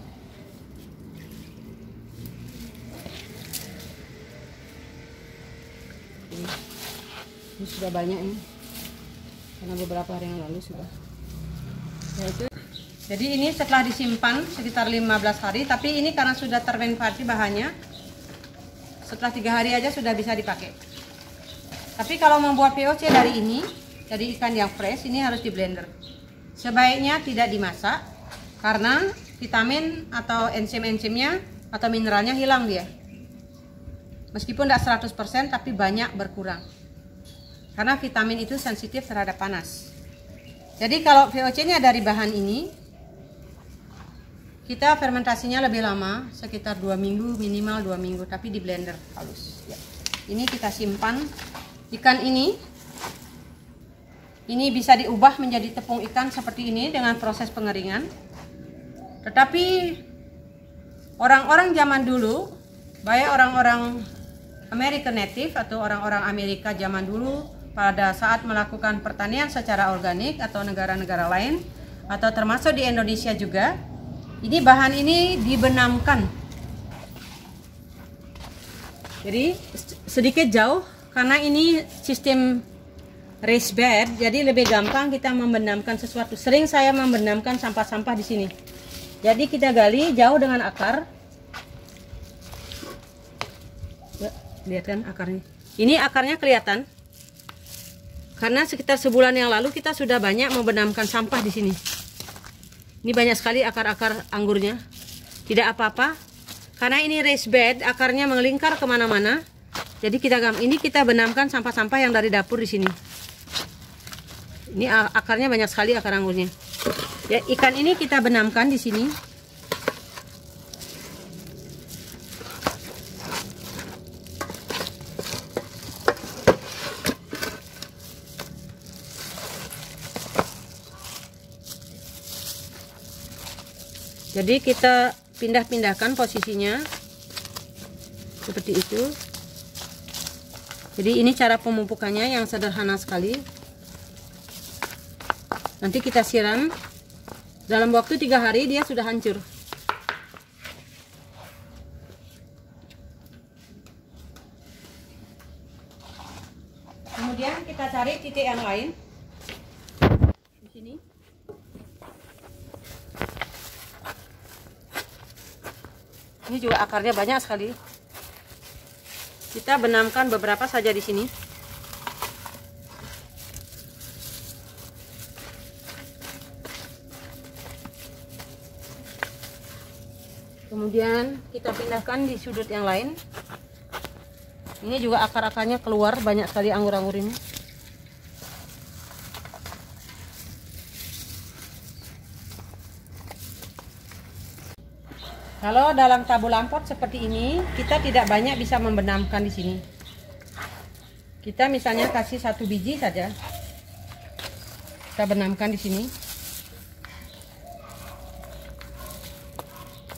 [SPEAKER 1] Ini sudah banyak ini. Karena beberapa hari yang lalu sudah. Jadi ini setelah disimpan sekitar 15 hari, tapi ini karena sudah terkonversi bahannya, setelah 3 hari aja sudah bisa dipakai. Tapi kalau membuat VOC dari ini, dari ikan yang fresh, ini harus di blender. Sebaiknya tidak dimasak karena vitamin atau enzim-enzimnya atau mineralnya hilang dia. Meskipun tidak 100% tapi banyak berkurang. Karena vitamin itu sensitif terhadap panas. Jadi kalau VOC-nya dari bahan ini, kita fermentasinya lebih lama, sekitar 2 minggu, minimal 2 minggu, tapi di blender halus. Ya. Ini kita simpan ikan ini. Ini bisa diubah menjadi tepung ikan seperti ini dengan proses pengeringan. Tetapi orang-orang zaman dulu, baik orang-orang American Native atau orang-orang Amerika zaman dulu, pada saat melakukan pertanian secara organik atau negara-negara lain atau termasuk di Indonesia juga, ini bahan ini dibenamkan. Jadi sedikit jauh karena ini sistem raised bed, jadi lebih gampang kita membenamkan sesuatu. Sering saya membenamkan sampah-sampah di sini. Jadi kita gali jauh dengan akar. Ya, lihat kan akarnya. Ini akarnya kelihatan. Karena sekitar sebulan yang lalu kita sudah banyak membenamkan sampah di sini. Ini banyak sekali akar-akar anggurnya. Tidak apa-apa. Karena ini raised bed, akarnya melingkar kemana-mana. Jadi ini kita benamkan sampah-sampah yang dari dapur di sini. Ini akarnya banyak sekali akar anggurnya. Ya, ikan ini kita benamkan di sini. Jadi kita pindah-pindahkan posisinya seperti itu. Jadi ini cara pemupukannya yang sederhana sekali. Nanti kita siram. Dalam waktu 3 hari dia sudah hancur. Kemudian kita cari titik yang lain. Di sini. Ini juga akarnya banyak sekali. Kita benamkan beberapa saja di sini. Kemudian kita pindahkan di sudut yang lain. Ini juga akar-akarnya keluar banyak sekali anggur-anggur ini. Kalau dalam tabulan pot seperti ini, kita tidak banyak bisa membenamkan di sini. Kita misalnya kasih 1 biji saja. Kita benamkan di sini.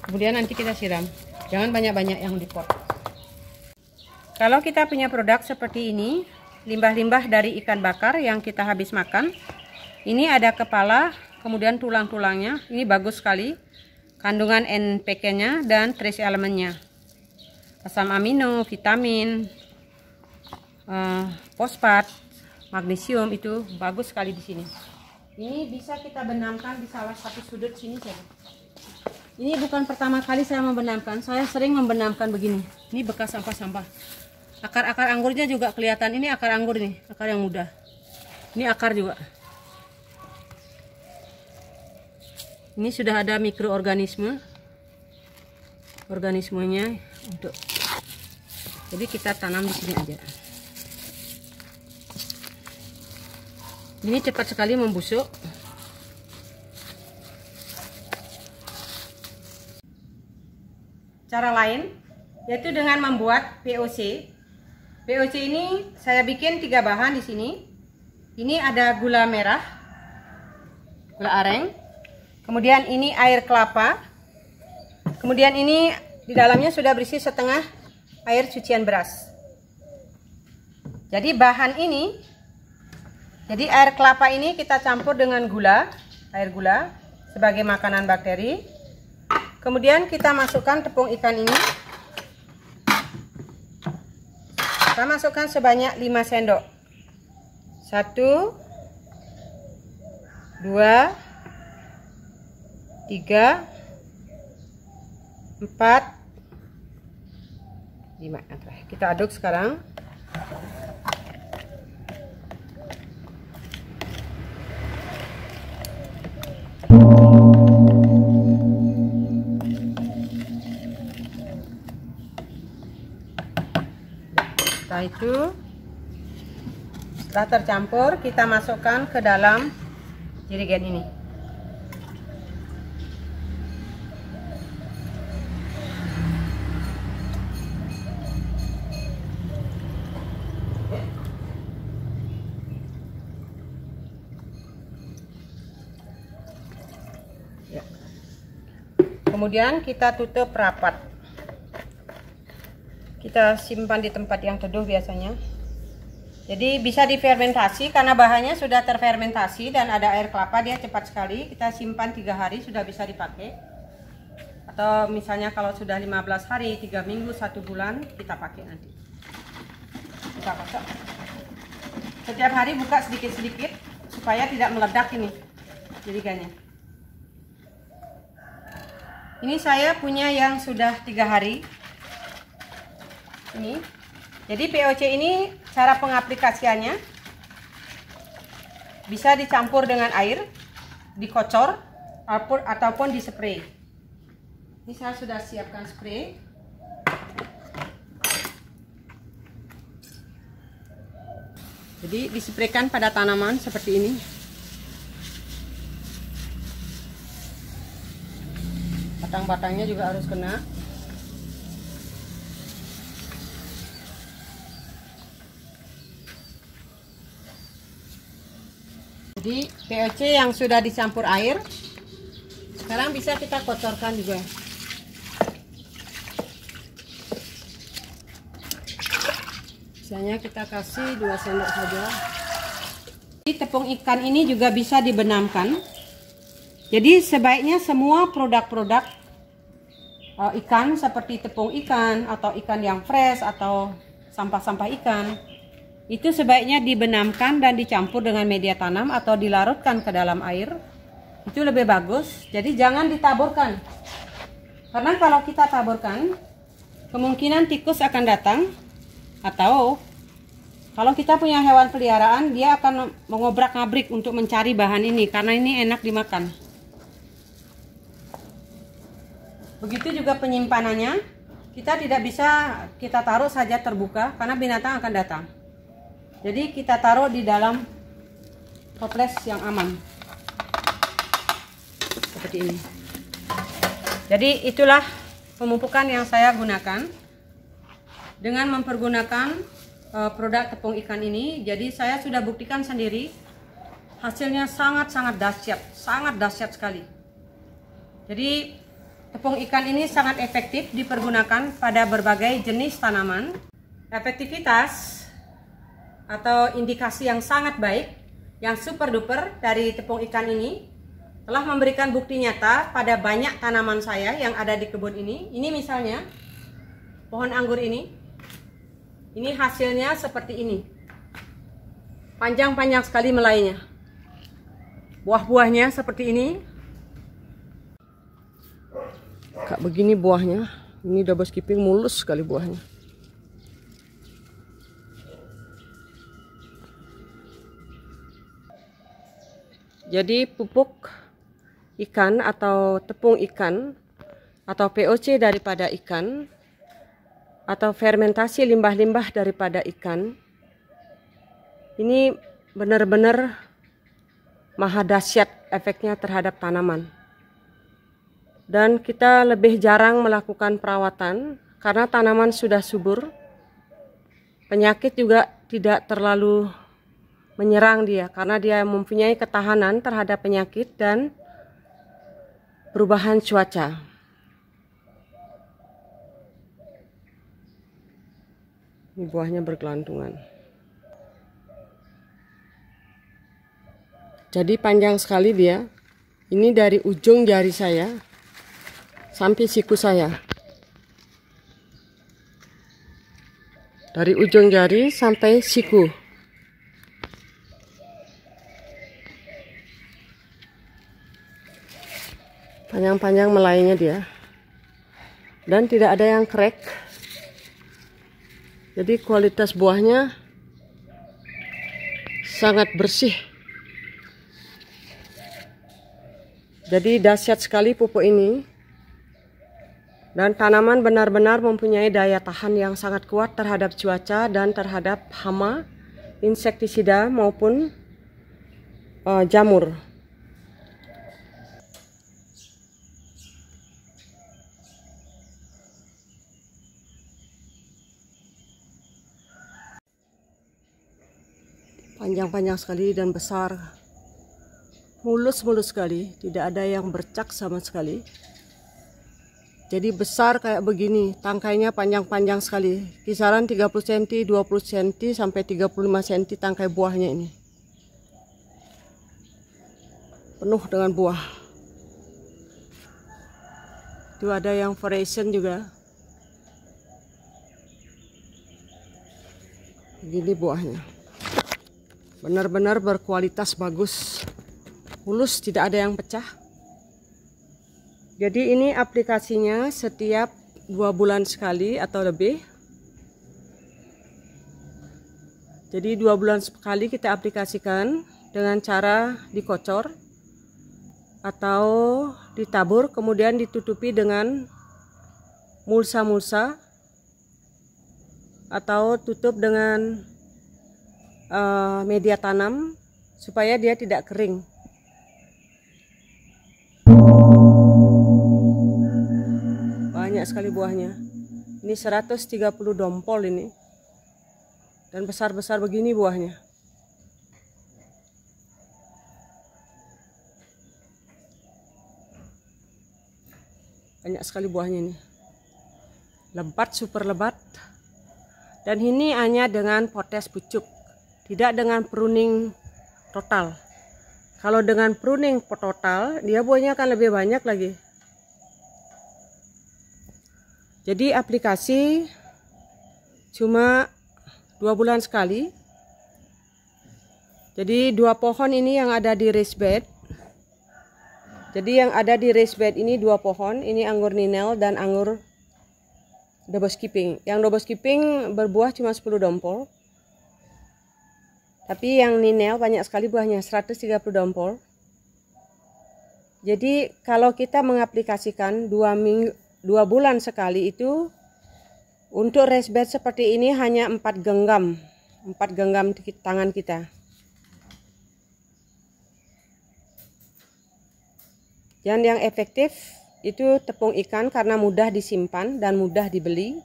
[SPEAKER 1] Kemudian nanti kita siram. Jangan banyak-banyak yang di pot. Kalau kita punya produk seperti ini, limbah-limbah dari ikan bakar yang kita habis makan. Ini ada kepala, kemudian tulang-tulangnya. Ini bagus sekali. Kandungan NPK-nya dan trace elemennya. Asam amino, vitamin, fosfat, magnesium itu bagus sekali di sini. Ini bisa kita benamkan di salah satu sudut sini saja. Ini bukan pertama kali saya membenamkan, saya sering membenamkan begini. Ini bekas sampah-sampah. Akar-akar anggurnya juga kelihatan. Ini akar anggur nih, akar yang muda. Ini akar juga. Ini sudah ada mikroorganisme. Organismenya untuk. Jadi kita tanam di sini aja. Ini cepat sekali membusuk. Cara lain yaitu dengan membuat POC. POC ini saya bikin 3 bahan di sini. Ini ada gula merah, gula aren, kemudian ini air kelapa, kemudian ini di dalamnya sudah berisi setengah air cucian beras. Jadi bahan ini, jadi air kelapa ini kita campur dengan gula, air gula sebagai makanan bakteri. Kemudian kita masukkan tepung ikan ini. Kita masukkan sebanyak 5 sendok. 1, 2, 3, 4, 5. Kita aduk sekarang. Setelah itu, setelah tercampur, kita masukkan ke dalam jerigen ini. Ya. Kemudian kita tutup rapat. Kita simpan di tempat yang teduh biasanya. Jadi bisa difermentasi karena bahannya sudah terfermentasi dan ada air kelapa, dia cepat sekali. Kita simpan 3 hari sudah bisa dipakai. Atau misalnya kalau sudah 15 hari, 3 minggu, 1 bulan kita pakai nanti. Kita kocok. Setiap hari buka sedikit-sedikit supaya tidak meledak ini jerigennya. Ini saya punya yang sudah 3 hari. Ini. Jadi POC ini cara pengaplikasiannya bisa dicampur dengan air, dikocor ataupun dispray. Ini saya sudah siapkan spray. Jadi dispraykan pada tanaman seperti ini. Batang-batangnya juga harus kena. Jadi POC yang sudah dicampur air sekarang bisa kita kocorkan juga. Misalnya kita kasih 2 sendok saja. Jadi tepung ikan ini juga bisa dibenamkan. Jadi sebaiknya semua produk-produk ikan seperti tepung ikan atau ikan yang fresh atau sampah-sampah ikan itu sebaiknya dibenamkan dan dicampur dengan media tanam atau dilarutkan ke dalam air. Itu lebih bagus. Jadi jangan ditaburkan. Karena kalau kita taburkan, kemungkinan tikus akan datang, atau kalau kita punya hewan peliharaan, dia akan mengobrak-ngabrik untuk mencari bahan ini karena ini enak dimakan. Begitu juga penyimpanannya, kita tidak bisa kita taruh saja terbuka karena binatang akan datang. Jadi kita taruh di dalam toples yang aman. Seperti ini. Jadi itulah pemupukan yang saya gunakan. Dengan mempergunakan produk tepung ikan ini, jadi saya sudah buktikan sendiri. Hasilnya sangat-sangat dahsyat sekali. Jadi tepung ikan ini sangat efektif dipergunakan pada berbagai jenis tanaman. Efektivitas atau indikasi yang sangat baik, yang super duper dari tepung ikan ini telah memberikan bukti nyata pada banyak tanaman saya yang ada di kebun ini. Ini misalnya pohon anggur ini hasilnya seperti ini, panjang-panjang sekali melainya. Buah-buahnya seperti ini.
[SPEAKER 2] Kayak begini buahnya. Ini double skipping, mulus sekali buahnya. Jadi pupuk ikan atau tepung ikan atau POC daripada ikan atau fermentasi limbah-limbah daripada ikan ini benar-benar maha dahsyat efeknya terhadap tanaman. Dan kita lebih jarang melakukan perawatan karena tanaman sudah subur. Penyakit juga tidak terlalu menyerang dia karena dia mempunyai ketahanan terhadap penyakit dan perubahan cuaca. Ini buahnya bergelantungan. Jadi panjang sekali dia. Ini dari ujung jari saya sampai siku saya. Dari ujung jari sampai siku. Panjang-panjang melainya dia. Dan tidak ada yang crack. Jadi kualitas buahnya sangat bersih. Jadi dahsyat sekali pupuk ini. Dan tanaman benar-benar mempunyai daya tahan yang sangat kuat terhadap cuaca dan terhadap hama, insektisida maupun jamur. Panjang-panjang sekali dan besar, mulus-mulus sekali, tidak ada yang bercak sama sekali. Jadi besar kayak begini, tangkainya panjang-panjang sekali, kisaran 30 cm, 20 cm sampai 35 cm tangkai buahnya ini. Penuh dengan buah. Itu ada yang variation juga. Begini buahnya. Benar-benar berkualitas bagus, mulus, tidak ada yang pecah. Jadi ini aplikasinya setiap 2 bulan sekali atau lebih. Jadi 2 bulan sekali kita aplikasikan dengan cara dikocor atau ditabur, kemudian ditutupi dengan mulsa-mulsa atau tutup dengan media tanam supaya dia tidak kering. Banyak sekali buahnya. Ini 130 dompol ini. Dan besar-besar begini buahnya. Banyak sekali buahnya ini. Lebat, super lebat. Dan ini hanya dengan potes pucuk. Tidak dengan pruning total. Kalau dengan pruning total, dia buahnya akan lebih banyak lagi. Jadi aplikasi cuma 2 bulan sekali. Jadi 2 pohon ini yang ada di raised bed. Jadi yang ada di raised bed ini 2 pohon. Ini anggur Ninel dan anggur double skipping. Yang double skipping berbuah cuma 10 dompol. Tapi yang Ninel banyak sekali buahnya, 130 dompol. Jadi kalau kita mengaplikasikan 2 bulan sekali itu, untuk raised bed seperti ini hanya 4 genggam di tangan kita. Dan yang efektif itu tepung ikan karena mudah disimpan dan mudah dibeli.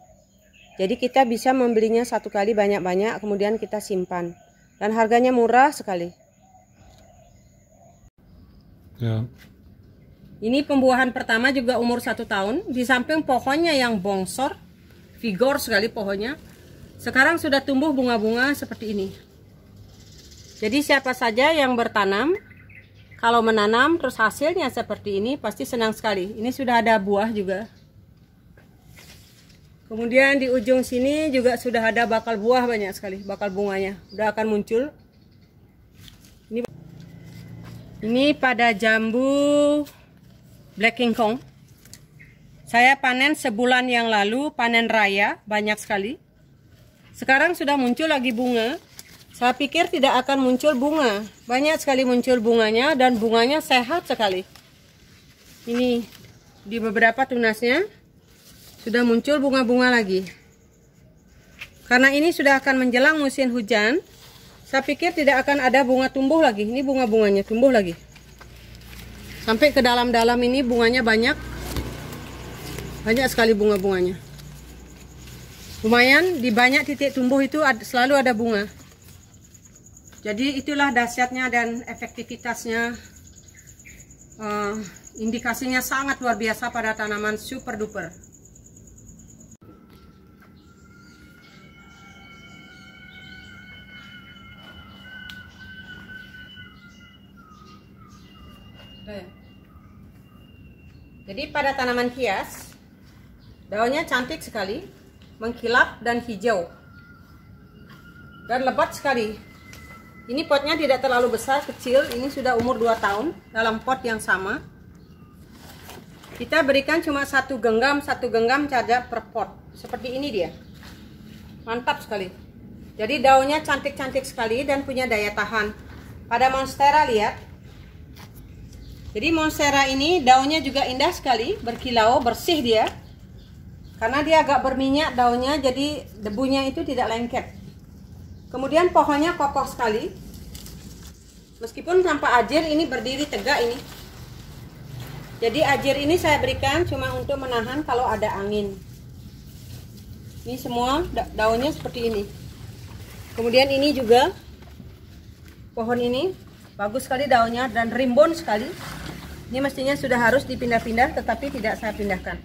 [SPEAKER 2] Jadi kita bisa membelinya 1 kali banyak-banyak, kemudian kita simpan. Dan harganya murah sekali.
[SPEAKER 3] Ya.
[SPEAKER 1] Ini pembuahan pertama juga umur 1 tahun. Di samping pohonnya yang bongsor, vigor sekali pohonnya. Sekarang sudah tumbuh bunga-bunga seperti ini. Jadi siapa saja yang bertanam, kalau menanam terus hasilnya seperti ini pasti senang sekali. Ini sudah ada buah juga. Kemudian di ujung sini juga sudah ada bakal buah banyak sekali, bakal bunganya udah akan muncul. Ini pada jambu Black King Kong. Saya panen sebulan yang lalu, panen raya banyak sekali. Sekarang sudah muncul lagi bunga. Saya pikir tidak akan muncul bunga. Banyak sekali muncul bunganya dan bunganya sehat sekali. Ini di beberapa tunasnya sudah muncul bunga-bunga lagi. Karena ini sudah akan menjelang musim hujan, saya pikir tidak akan ada bunga tumbuh lagi. Ini bunga-bunganya tumbuh lagi. Sampai ke dalam-dalam ini bunganya banyak. Banyak sekali bunga-bunganya. Lumayan di banyak titik tumbuh itu selalu ada bunga. Jadi itulah dahsyatnya dan efektivitasnya, indikasinya sangat luar biasa pada tanaman super duper. Jadi pada tanaman hias, daunnya cantik sekali, mengkilap dan hijau, dan lebat sekali. Ini potnya tidak terlalu besar, kecil. Ini sudah umur 2 tahun dalam pot yang sama. Kita berikan cuma 1 genggam saja per pot. Seperti ini dia. Mantap sekali. Jadi daunnya cantik-cantik sekali dan punya daya tahan. Pada monstera lihat. Jadi monstera ini daunnya juga indah sekali, berkilau, bersih dia. Karena dia agak berminyak daunnya, jadi debunya itu tidak lengket. Kemudian pohonnya kokoh sekali. Meskipun tanpa ajir, ini berdiri tegak ini. Jadi ajir ini saya berikan cuma untuk menahan kalau ada angin. Ini semua daunnya seperti ini. Kemudian ini juga pohon ini bagus sekali daunnya dan rimbun sekali. Ini mestinya sudah harus dipindah-pindah, tetapi tidak saya pindahkan.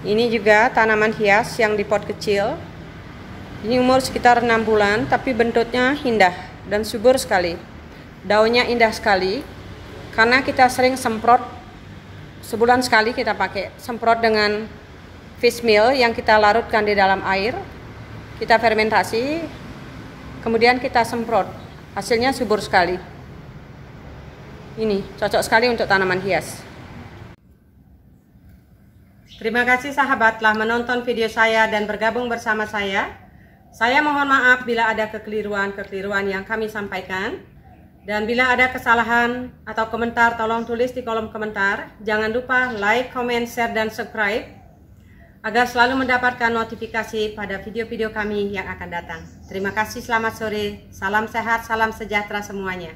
[SPEAKER 1] Ini juga tanaman hias yang di pot kecil. Ini umur sekitar 6 bulan, tapi bentuknya indah dan subur sekali. Daunnya indah sekali, karena kita sering semprot, sebulan sekali kita pakai. Semprot dengan fish meal yang kita larutkan di dalam air. Kita fermentasi, kemudian kita semprot. Hasilnya subur sekali. Ini cocok sekali untuk tanaman hias. Terima kasih sahabat telah menonton video saya dan bergabung bersama saya. Saya mohon maaf bila ada kekeliruan yang kami sampaikan. Dan bila ada kesalahan atau komentar, tolong tulis di kolom komentar. Jangan lupa like, comment, share, dan subscribe agar selalu mendapatkan notifikasi pada video-video kami yang akan datang. Terima kasih, selamat sore, salam sehat, salam sejahtera semuanya.